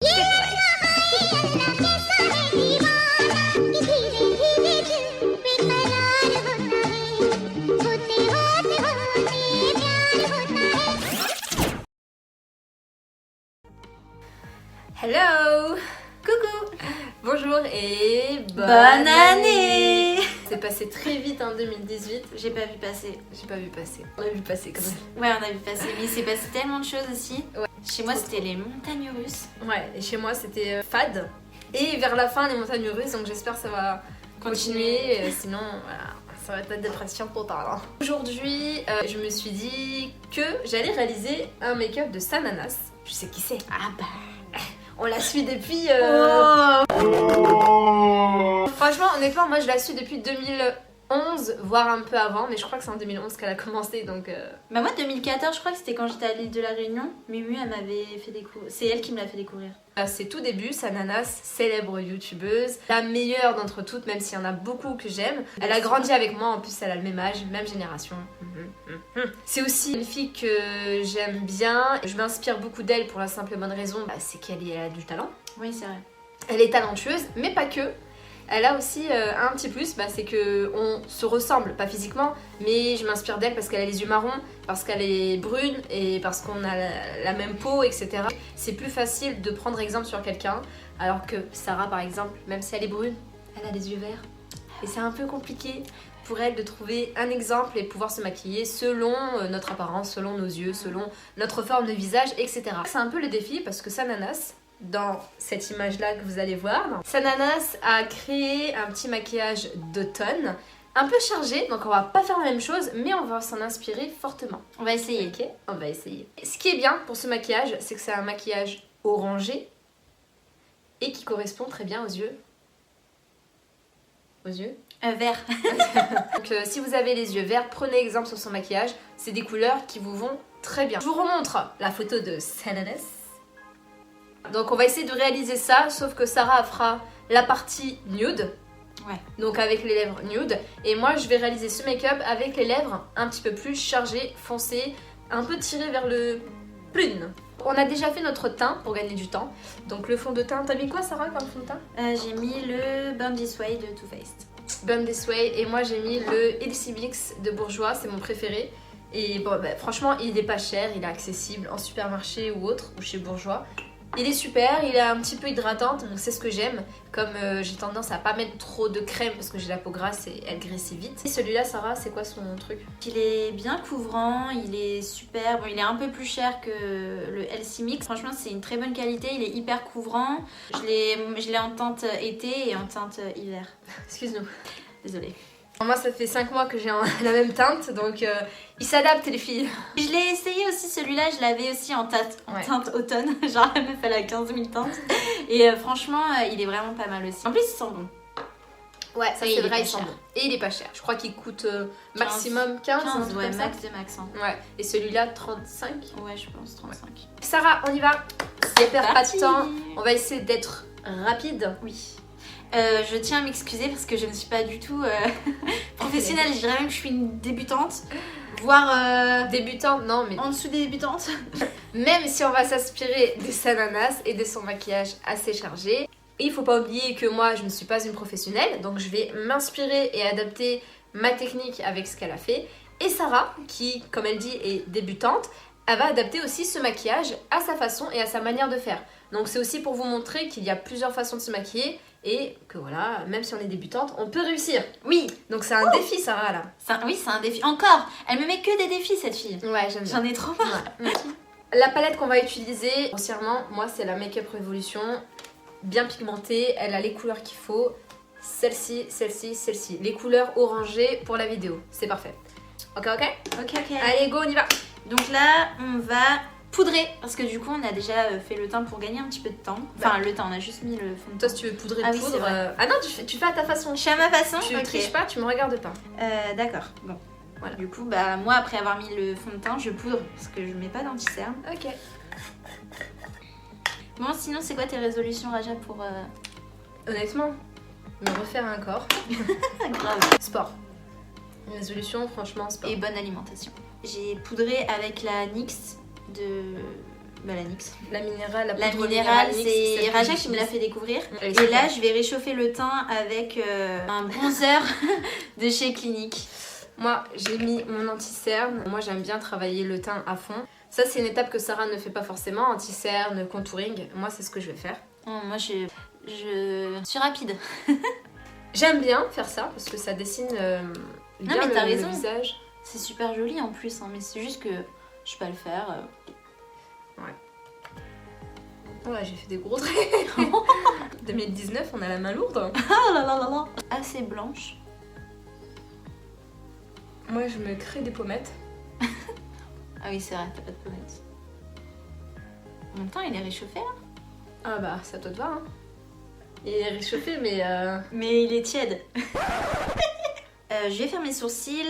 Hello! Coucou! Bonjour et bonne année! C'est passé très vite en 2018. J'ai pas vu passer. J'ai pas vu passer. On a vu passer quand même. Ouais, on a vu passer, mais il s'est passé tellement de choses aussi. Ouais. Chez moi, c'était les montagnes russes. Ouais, et chez moi c'était fade. Et vers la fin, les montagnes russes, donc j'espère que ça va continuer. Sinon, voilà, ça va être la dépression totale. Hein. Aujourd'hui, je me suis dit que j'allais réaliser un make-up de Sananas. Je sais qui c'est. Ah bah. On la suit depuis... Oh. Franchement, honnêtement, moi je la suis depuis 2011, voire un peu avant, mais je crois que c'est en 2011 qu'elle a commencé, donc... Bah moi, 2014, je crois que c'était quand j'étais à l'île de la Réunion. Mumu, elle m'avait fait découvrir. C'est elle qui me l'a fait découvrir. C'est tout début, Sananas, célèbre youtubeuse, la meilleure d'entre toutes, même s'il y en a beaucoup que j'aime. Elle a grandi avec moi, en plus elle a le même âge, même génération. C'est aussi une fille que j'aime bien, je m'inspire beaucoup d'elle pour la simple et bonne raison, c'est qu'elle a du talent. Oui, c'est vrai. Elle est talentueuse, mais pas que. Elle a aussi un petit plus, c'est qu'on se ressemble, pas physiquement, mais je m'inspire d'elle parce qu'elle a les yeux marrons, parce qu'elle est brune et parce qu'on a la même peau, etc. C'est plus facile de prendre exemple sur quelqu'un, alors que Sarah, par exemple, même si elle est brune, elle a les yeux verts. Et c'est un peu compliqué pour elle de trouver un exemple et pouvoir se maquiller selon notre apparence, selon nos yeux, selon notre forme de visage, etc. C'est un peu le défi parce que Sananas, dans cette image-là que vous allez voir, Sananas a créé un petit maquillage d'automne, un peu chargé, donc on va pas faire la même chose, mais on va s'en inspirer fortement. On va essayer. Ok, on va essayer. Ce qui est bien pour ce maquillage, c'est que c'est un maquillage orangé et qui correspond très bien aux yeux. Aux yeux Vert. Donc si vous avez les yeux verts, prenez exemple sur son maquillage, c'est des couleurs qui vous vont très bien. Je vous remontre la photo de Sananas. Donc on va essayer de réaliser ça, sauf que Sarah fera la partie nude, donc avec les lèvres nude, et moi je vais réaliser ce make-up avec les lèvres un petit peu plus chargées, foncées, un peu tirées vers le prune. On a déjà fait notre teint pour gagner du temps, donc le fond de teint, t'as mis quoi Sarah comme fond de teint? J'ai mis le Burn This Way de Too Faced. Burn This Way, et moi j'ai mis le Elsie Mix de Bourjois, c'est mon préféré. Et bon, franchement il est pas cher, il est accessible en supermarché ou autre, ou chez Bourjois. Il est super, il est un petit peu hydratant, donc c'est ce que j'aime. Comme j'ai tendance à pas mettre trop de crème parce que j'ai la peau grasse et elle graissit vite. Et celui-là, Sarah, c'est quoi son truc? Il est bien couvrant, il est super. Bon, il est un peu plus cher que le Elsie Mix. Franchement, c'est une très bonne qualité, il est hyper couvrant. Je l'ai en teinte été et en teinte hiver. Excuse-nous. Désolée. Moi, ça fait 5 mois que j'ai la même teinte, donc il s'adapte les filles. Je l'ai essayé aussi, celui-là, je l'avais aussi en teinte automne. Genre, la meuf, elle a 15 000 teintes. Et franchement, il est vraiment pas mal aussi. En plus, il sent bon. Ouais, ça c'est vrai, il sent cher. bon. Et il est pas cher. Je crois qu'il coûte maximum 15 ouais, max de max. Hein. Ouais, et celui-là, 35. Ouais, je pense, 35. Ouais. Sarah, on y va. Si elle perd pas de temps, on va essayer d'être rapide. Oui. Je tiens à m'excuser parce que je ne suis pas du tout professionnelle. Je dirais même que je suis une débutante. Voire débutante, non mais en dessous des débutantes. Même si on va s'inspirer de Sananas et de son maquillage assez chargé, il faut pas oublier que moi je ne suis pas une professionnelle, donc je vais m'inspirer et adapter ma technique avec ce qu'elle a fait. Et Sarah, qui comme elle dit est débutante, elle va adapter aussi ce maquillage à sa façon et à sa manière de faire. Donc c'est aussi pour vous montrer qu'il y a plusieurs façons de se maquiller et que voilà, même si on est débutante, on peut réussir. Oui. Donc c'est un défi Sarah là. Oui, c'est un défi. Encore, elle me met que des défis cette fille. Ouais, j'aime bien. J'en ai trop marre. Ouais. La palette qu'on va utiliser, grossièrement, moi c'est la Make Up Revolution. Bien pigmentée, elle a les couleurs qu'il faut. Celle-ci, celle-ci, celle-ci. Les couleurs orangées pour la vidéo. C'est parfait. Ok. Ok. Allez, go, on y va. Donc là, on va poudrer parce que du coup on a déjà fait le teint pour gagner un petit peu de temps. Enfin le teint, on a juste mis le fond de teint. Toi si tu veux poudrer de poudre, ah non tu fais à ta façon. Je fais à ma façon. Tu triches pas, tu me regardes pas. D'accord, bon. Voilà. Du coup moi après avoir mis le fond de teint je poudre parce que je mets pas d'anti-cerne. Ok. Bon sinon c'est quoi tes résolutions Raja pour Honnêtement, me refaire un corps. Grave. Sport. Résolution franchement sport. Et bonne alimentation. J'ai poudré avec la NYX de Bah la NYX. La minérale, La poudre minérale, NYX, c'est celle Raja que qui me l'a j'utilise. fait découvrir. Elle est Et super. là, je vais réchauffer le teint avec un bronzer de chez Clinique. Moi, j'ai mis mon anti-cerne. Moi, j'aime bien travailler le teint à fond. Ça, c'est une étape que Sarah ne fait pas forcément. Anti-cerne, contouring. Moi, c'est ce que je vais faire. Oh, moi, je suis rapide. J'aime bien faire ça parce que ça dessine bien mais t'as le raison. visage. C'est super joli en plus, hein, mais c'est juste que je peux pas le faire. Ouais, j'ai fait des gros traits. 2019, on a la main lourde. Ah là là là là. Assez blanche. Moi, je me crée des pommettes. Ah oui, c'est vrai, t'as pas de pommettes. En même temps, il est réchauffé là. Ah bah, c'est à toi de voir. Hein. Il est réchauffé, mais... Mais il est tiède. Je vais faire mes sourcils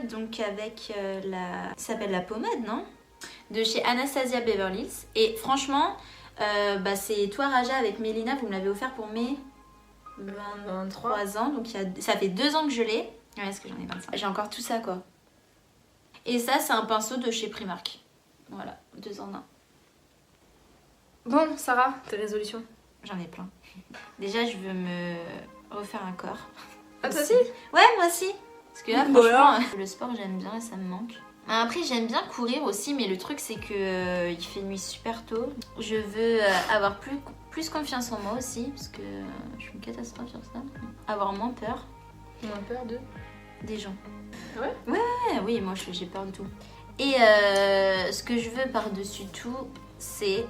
donc avec la... Ça s'appelle la pommade, non? De chez Anastasia Beverly Hills. Et franchement, c'est toi Raja avec Mélina, vous me l'avez offert pour mes 23 ans. Donc ça fait 2 ans que je l'ai. Ouais, est-ce que j'en ai 25? J'ai encore tout ça quoi. Et ça, c'est un pinceau de chez Primark. Voilà, 2 en 1. Bon, Sarah, tes résolutions? J'en ai plein. Déjà, je veux me refaire un corps. Ah, toi aussi? Ouais, moi aussi. Parce que là, franchement, le sport, j'aime bien et ça me manque. Après, j'aime bien courir aussi, mais le truc, c'est que il fait nuit super tôt. Je veux avoir plus confiance en moi aussi, parce que je suis une catastrophe sur ça. Avoir moins peur Moins peur de... des gens. Ah ouais? Ouais, oui, moi, j'ai peur de tout. Et ce que je veux par-dessus tout, c'est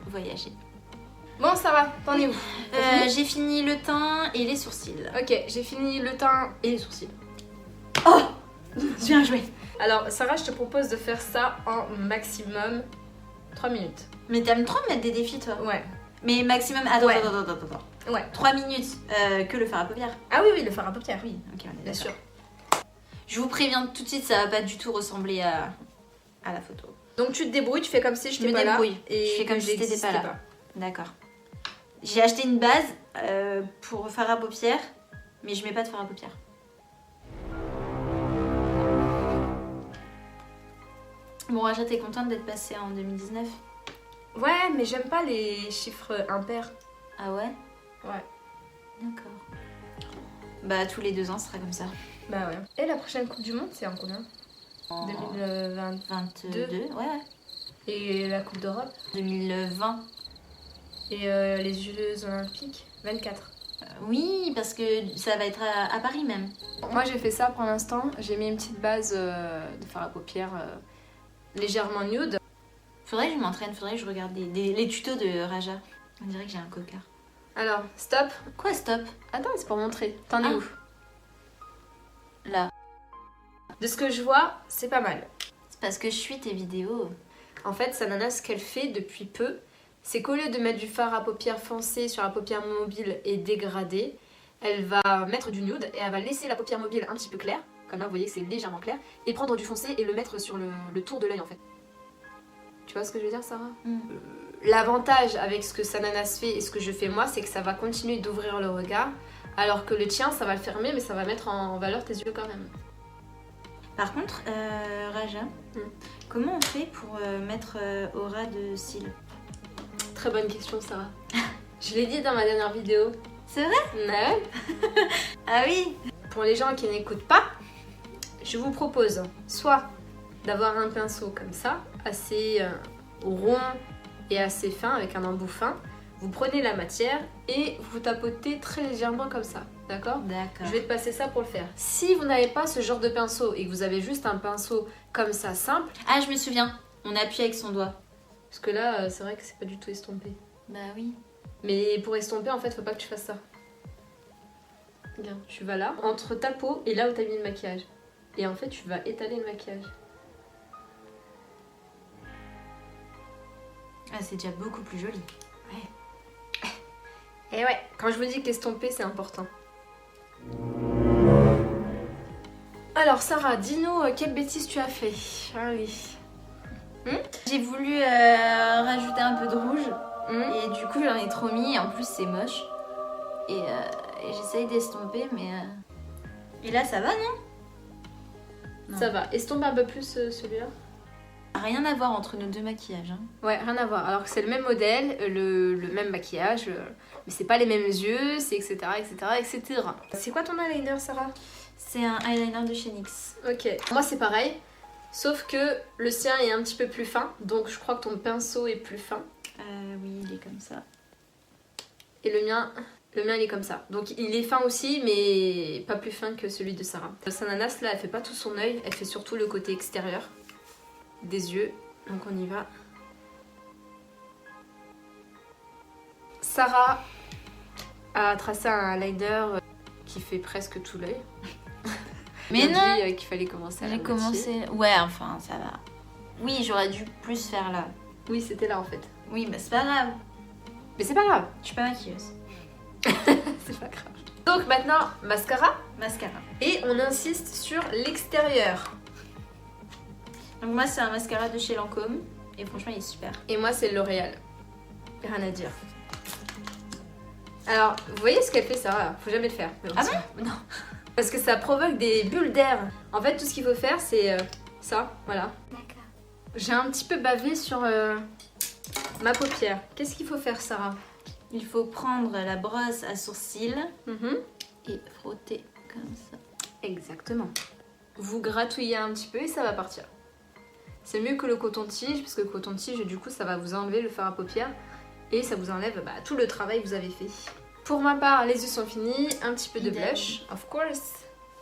voyager. Bon, Sarah, t'en es où? J'ai fini le teint et les sourcils. Ok, j'ai fini le teint et les sourcils. Oh, bien joué. Alors, Sarah, je te propose de faire ça en maximum 3 minutes. Mais t'aimes trop mettre des défis, toi. Ouais. Mais maximum... Attends, Ouais. attends. Ouais. 3 minutes que le fard à paupières. Ah oui, le fard à paupières. Oui, ok, on est Bien d'accord. sûr. Je vous préviens tout de suite, ça va pas du tout ressembler à la photo. Donc tu te débrouilles, tu fais comme si je me n'étais pas débrouille. là. Et Je fais comme que si t'étais j'existais pas là. D'accord. J'ai acheté une base pour fard à paupières, mais je mets pas de fard à paupières. Bon, Raja, t'es contente d'être passée en 2019? Ouais, mais j'aime pas les chiffres impairs. Ah ouais? Ouais. D'accord. Bah, tous les 2 ans, ce sera comme ça. Bah ouais. Et la prochaine Coupe du Monde, c'est en combien? En 2022. 22, ouais. Et la Coupe d'Europe? 2020. Et les Jeux Olympiques? 24. Oui, parce que ça va être à Paris même. Moi j'ai fait ça pour l'instant. J'ai mis une petite base de fard à paupières légèrement nude. Faudrait que je m'entraîne, faudrait que je regarde les tutos de Raja. On dirait que j'ai un coca. Alors, stop. Quoi, stop? Attends, c'est pour montrer. T'en es où? Là. De ce que je vois, c'est pas mal. C'est parce que je suis tes vidéos. En fait, Sanana, ce qu'elle fait depuis peu, c'est qu'au lieu de mettre du fard à paupières foncé sur la paupière mobile et dégradé, elle va mettre du nude et elle va laisser la paupière mobile un petit peu claire, comme là vous voyez que c'est légèrement clair, et prendre du foncé et le mettre sur le tour de l'œil en fait. Tu vois ce que je veux dire, Sarah? L'avantage avec ce que Sananas fait et ce que je fais moi, c'est que ça va continuer d'ouvrir le regard, alors que le tien, ça va le fermer, mais ça va mettre en valeur tes yeux quand même. Par contre, Raja, comment on fait pour mettre au ras de cils? Très bonne question, Sarah. Je l'ai dit dans ma dernière vidéo. C'est vrai? Ouais. Ah oui. Pour les gens qui n'écoutent pas, je vous propose soit d'avoir un pinceau comme ça, assez rond et assez fin, avec un embout fin. Vous prenez la matière et vous tapotez très légèrement comme ça, d'accord? D'accord. Je vais te passer ça pour le faire. Si vous n'avez pas ce genre de pinceau et que vous avez juste un pinceau comme ça, simple... Ah, je me souviens. On appuie avec son doigt. Parce que là, c'est vrai que c'est pas du tout estompé. Bah oui. Mais pour estomper, en fait, faut pas que tu fasses ça. Regarde, tu vas là, entre ta peau et là où t'as mis le maquillage. Et en fait, tu vas étaler le maquillage. Ah, c'est déjà beaucoup plus joli. Ouais. Et ouais, quand je vous dis qu'estomper, c'est important. Alors, Sarah, dis-nous quelle bêtise tu as fait. Ah oui. J'ai voulu rajouter un peu de rouge. Hmm. Et du coup, j'en ai trop mis. En plus, c'est moche. Et j'essaye d'estomper, mais... Et là, ça va, non? Ça va. Estompe un peu plus celui-là. Rien à voir entre nos deux maquillages. Hein. Ouais, rien à voir. Alors que c'est le même modèle, le même maquillage, mais c'est pas les mêmes yeux, c'est etc. etc. C'est quoi ton eyeliner, Sarah? C'est un eyeliner de chez NYX. Ok. Moi, c'est pareil, sauf que le sien est un petit peu plus fin, donc je crois que ton pinceau est plus fin. Oui, il est comme ça. Et le mien, il est comme ça. Donc il est fin aussi, mais pas plus fin que celui de Sarah. Sananas, là, elle fait pas tout son œil, elle fait surtout le côté extérieur des yeux. Donc on y va. Sarah a tracé un liner qui fait presque tout l'œil. Mais non, dit qu'il fallait commencer à la j'ai moitié. commencé... Ouais, enfin, ça va. Oui, j'aurais dû plus faire là. Oui, c'était là en fait. Oui, bah c'est pas grave. Mais c'est pas grave. Je suis pas maquilleuse. C'est pas grave. Donc maintenant, mascara. Mascara. Et on insiste sur l'extérieur. Donc moi, c'est un mascara de chez Lancôme. Et franchement, il est super. Et moi, c'est L'Oréal. Rien à dire. Alors, vous voyez ce qu'elle fait, Sarah? Faut jamais le faire. Ah bon? Non. Parce que ça provoque des bulles d'air. En fait, tout ce qu'il faut faire, c'est ça. Voilà. D'accord. J'ai un petit peu bavé sur ma paupière. Qu'est-ce qu'il faut faire, Sarah? Il faut prendre la brosse à sourcils Mhm. et frotter comme ça. Exactement. Vous gratouillez un petit peu et ça va partir. C'est mieux que le coton-tige, parce que le coton-tige, du coup, ça va vous enlever le fard à paupières et ça vous enlève tout le travail que vous avez fait. Pour ma part, les yeux sont finis. Un petit peu de Idem. blush, of course.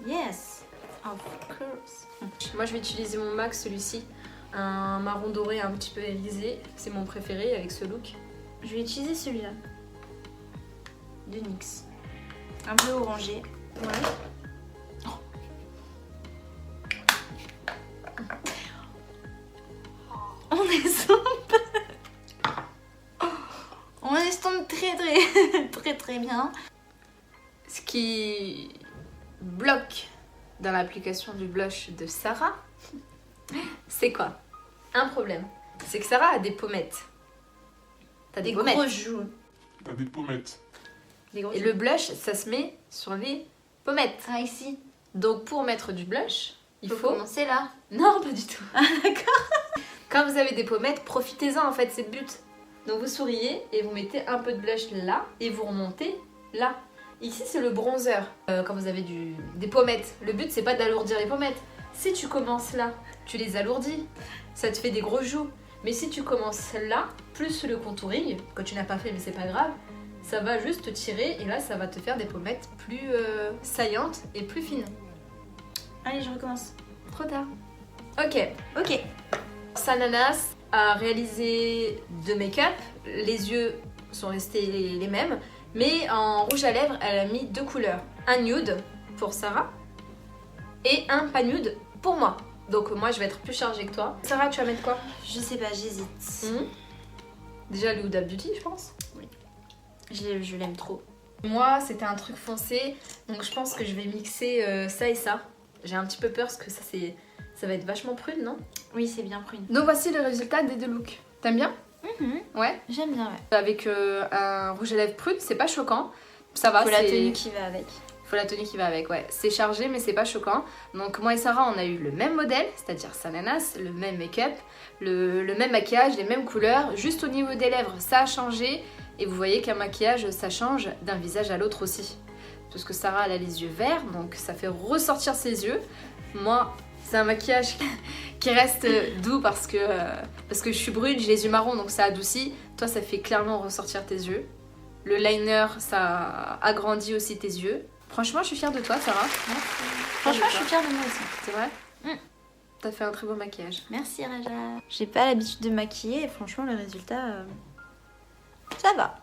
Yes, of course. Moi, je vais utiliser mon MAC, celui-ci. Un marron doré un petit peu irisé. C'est mon préféré avec ce look. Je vais utiliser celui-là. De NYX. Un peu orangé. Ouais. On estompe. On estompe très bien. Ce qui bloque dans l'application du blush de Sarah, c'est quoi? Un problème. C'est que Sarah a des pommettes. T'as des pommettes. Gros joues. T'as des pommettes. Des gros Et le blush, ça se met sur les pommettes. Ah, ici. Donc pour mettre du blush, il faut... commencer là. Non, pas du tout. Ah, d'accord. Quand vous avez des pommettes, profitez-en en fait, c'est le but. Donc vous souriez et vous mettez un peu de blush là et vous remontez là. Ici c'est le bronzer. Quand vous avez des pommettes, le but c'est pas d'alourdir les pommettes. Si tu commences là, tu les alourdis, ça te fait des gros joues. Mais si tu commences là, plus le contouring, que tu n'as pas fait mais c'est pas grave, ça va juste te tirer et là ça va te faire des pommettes plus saillantes et plus fines. Allez, je recommence. Trop tard. Ok. Ok. Sananas a réalisé deux make-up, les yeux sont restés les mêmes, mais en rouge à lèvres, elle a mis deux couleurs. Un nude pour Sarah et un pas nude pour moi. Donc moi, je vais être plus chargée que toi. Sarah, tu vas mettre quoi? Je sais pas, j'hésite. Déjà le Huda Beauty, je pense. Je l'aime trop. Moi, c'était un truc foncé, donc je pense que je vais mixer ça et ça. J'ai un petit peu peur parce que ça va être vachement prune, non? Oui, c'est bien prune. Donc voici le résultat des deux looks. T'aimes bien? Ouais. J'aime bien, ouais. Avec un rouge à lèvres prune, c'est pas choquant. Ça va, Faut la tenue qui va avec. Faut la tenue qui va avec, ouais. C'est chargé, mais c'est pas choquant. Donc moi et Sarah, on a eu le même modèle, c'est-à-dire Sananas, le même make-up, le même maquillage, les mêmes couleurs. Juste au niveau des lèvres, ça a changé. Et vous voyez qu'un maquillage, ça change d'un visage à l'autre aussi. Parce que Sarah, elle a les yeux verts, donc ça fait ressortir ses yeux. Moi, c'est un maquillage qui reste doux parce que je suis brune, j'ai les yeux marrons, donc ça adoucit. Toi, ça fait clairement ressortir tes yeux. Le liner, ça agrandit aussi tes yeux. Franchement, je suis fière de toi, Sarah. Merci. Franchement, je suis fière de moi aussi. C'est vrai? T'as fait un très beau maquillage. Merci, Raja. J'ai pas l'habitude de maquiller et franchement, le résultat, ça va.